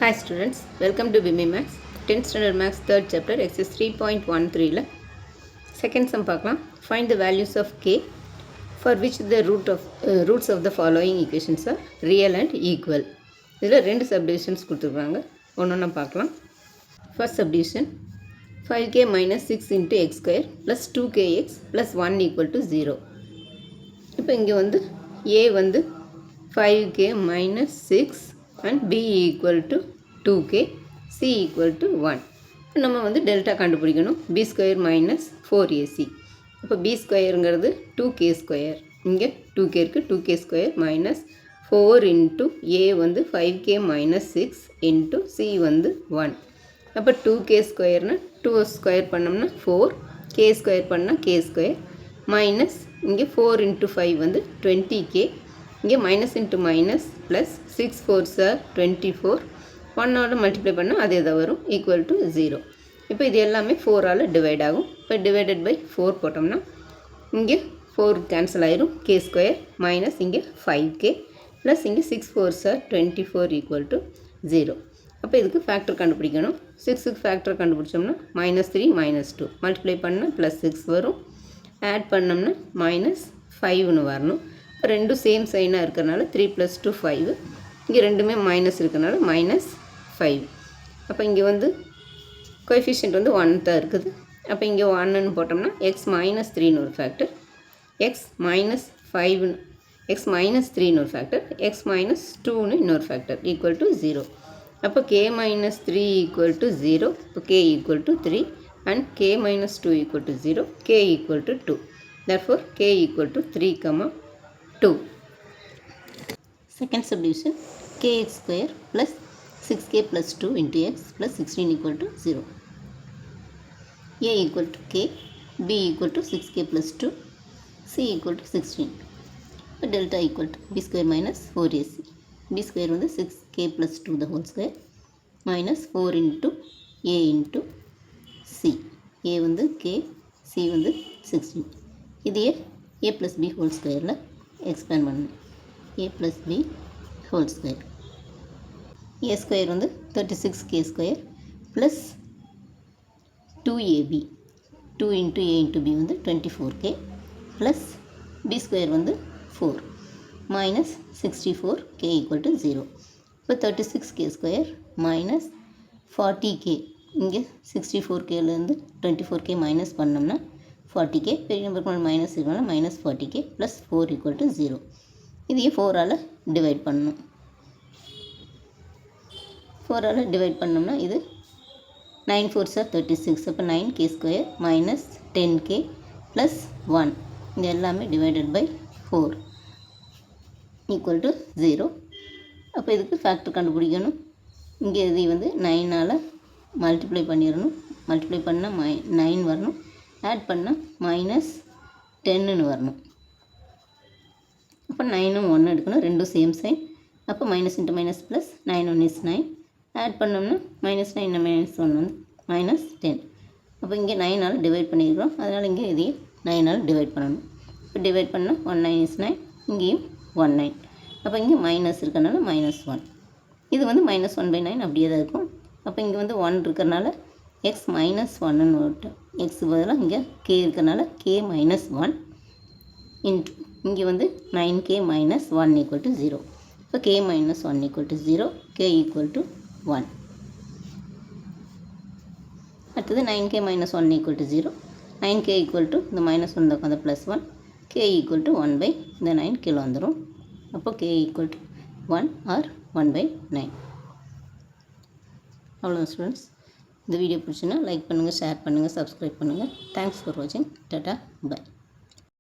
Hi students, welcome to BIMI Max 10th Standard Max 3rd chapter exercise 3.13 second sum பார்க்கலாம். Find the values of k for which the roots of the following equations are real and equal. இதில் ரெண்டு subdivisions கொடுத்துருக்காங்க. ஒன்றொன்னா பார்க்கலாம். First subdivision 5k minus 6 into x square plus 2kx plus 1 equal to 0. இப்போ இங்கே வந்து a வந்து 5k minus 6 and b equal to 2k, c equal to 1. நம்ம வந்து டெல்டா கண்டுபிடிக்கணும். b square minus 4ac. இப்போ b ஸ்கொயருங்கிறது 2k ஸ்கொயர், இங்கே 2k இருக்குது, 2k square minus 4 into a வந்து 5k மைனஸ் 6 இன்ட்டு c வந்து 1. அப்போ 2k ஸ்கொயர்னா 2 ஸ்கொயர் பண்ணோம்னா 4, k ஸ்கொயர் பண்ணால் k ஸ்கொயர் மைனஸ் இங்கே 4 இன்ட்டு 5 வந்து 20k, இங்கே minus into minus plus 6 4s are 24, 1 multiply பண்ணால் அதே தான் வரும், ஈக்குவல் டு 0. இப்போ இது எல்லாமே 4ஆல் டிவைட் ஆகும். இப்போ டிவைடட் பை 4 போட்டோம்னா இங்கே 4 கேன்சல் ஆயிரும், கே ஸ்கொயர் மைனஸ் இங்கே 5k ப்ளஸ் இங்கே 6 4s are 24 ஈக்குவல் டு 0. அப்போ இதுக்கு ஃபேக்டர் கண்டுபிடிக்கணும். 6க்கு ஃபேக்டர் கண்டுபிடிச்சோம்னா மைனஸ் 3 மைனஸ் 2 மல்டிப்ளை பண்ணால் ப்ளஸ் 6 வரும், ஆட் பண்ணோம்னா மைனஸ் 5னு வரணும். ரெண்டும் சேம் சைனாக இருக்கிறனால 3 + 2 5, இங்கே ரெண்டுமே மைனஸ் இருக்கிறனால மைனஸ் 5. அப்போ இங்கே வந்து கோஎஃபிஷியன்ட் வந்து 1 தான் இருக்குது. அப்போ இங்கே 1ன்னு போட்டோம்னா எக்ஸ் மைனஸ் 3ன்னு ஒரு factor, x minus 5, x minus 3ன்னு ஒரு ஃபேக்டர், எக்ஸ் மைனஸ் 2ன்னு இன்னொரு ஃபேக்டர் ஈக்குவல் டு 0. அப்போ k மைனஸ் 3 ஈக்குவல் டு 0, இப்போ k equal to 3 and k minus 2 equal to 0, k equal to 2. therefore k equal to 3, 2. Second subdivision kx square plus 6k plus 2 into x plus 16 equal to 0. A equal to k, b equal to 6k plus 2, c equal to 16. Delta equal to b square minus 4ac. b square வந்து 6k plus 2 the whole square minus 4 into a into c. a வந்து k, c வந்து 16. இது a plus b whole squareல expand பண்ணணும். a plus b whole square. a square வந்து 36k square plus 2ab, 2 into a into b வந்து 24k plus b square வந்து 4 minus 64k equal to 0. இப்போ 36k square minus 40k, இங்கே 64kலேருந்து 24k minus பண்ணோம்னா 40k, பெரிய நம்பருக்கு minus இருக்கனால minus 40k plus 4 equal to 0. இதையே 4ஆல் டிவைட் பண்ணணும். 4ஆல் டிவைட் பண்ணோம்னா இது 9 4s are 36. அப்போ 9k square minus 10k plus 1, இது எல்லாமே டிவைடட் பை 4 ஈக்குவல் டு 0. அப்போ இதுக்கு ஃபேக்டர் கண்டுபிடிக்கணும். இங்கே இது வந்து 9ஆல் மல்டிப்ளை பண்ணிடணும், மல்டிப்ளை பண்ணால் 9 வரணும், ஆட் பண்ணால் மைனஸ் 10ன்னு வரணும். அப்போ 9ம் 1 எடுக்கணும், ரெண்டும் சேம் சைன். அப்போ minus into minus plus 9 1 is 9, add பண்ணோம்னா மைனஸ் 9 மைனஸ் 1 வந்து மைனஸ் 10. அப்போ இங்கே 9ஆல் டிவைட் பண்ணியிருக்கிறோம், அதனால் இங்கே இதையும் 9ஆல் டிவைட் பண்ணணும். இப்போ டிவைட் பண்ணால் 1 9 is 9, இங்கேயும் 1 9. அப்போ இங்கே மைனஸ் இருக்கிறனால மைனஸ் 1, இது வந்து மைனஸ் 1/9 அப்படியே தான் இருக்கும். அப்போ இங்கே வந்து 1 இருக்கிறனால எக்ஸ் மைனஸ் 1ன்னு வரும், எக்ஸ் பதிலாக இங்கே கே இருக்கிறனால கே மைனஸ் 1 இன்ட்டு இங்கே வந்து 9k மைனஸ் 1 ஈக்குவல் டு 0. இப்போ k minus 1 equal to 0, k equal to 1. அடுத்தது 9k minus 1 equal to 0, 9k equal to இந்த மைனஸ் 1 தான் அந்த ப்ளஸ் 1, k ஈக்குவல் டு 1/, இந்த 9 கீழே வந்துடும். அப்போ k ஈக்குவல் டு 1 ஆர் 1/9. அவ்வளோதான் ஸ்டூடெண்ட்ஸ். இந்த வீடியோ பிடிச்சுன்னா லைக் பண்ணுங்கள், ஷேர் பண்ணுங்கள், சப்ஸ்கிரைப் பண்ணுங்கள். தேங்க்ஸ் ஃபார் வாட்சிங். டாடா, பை.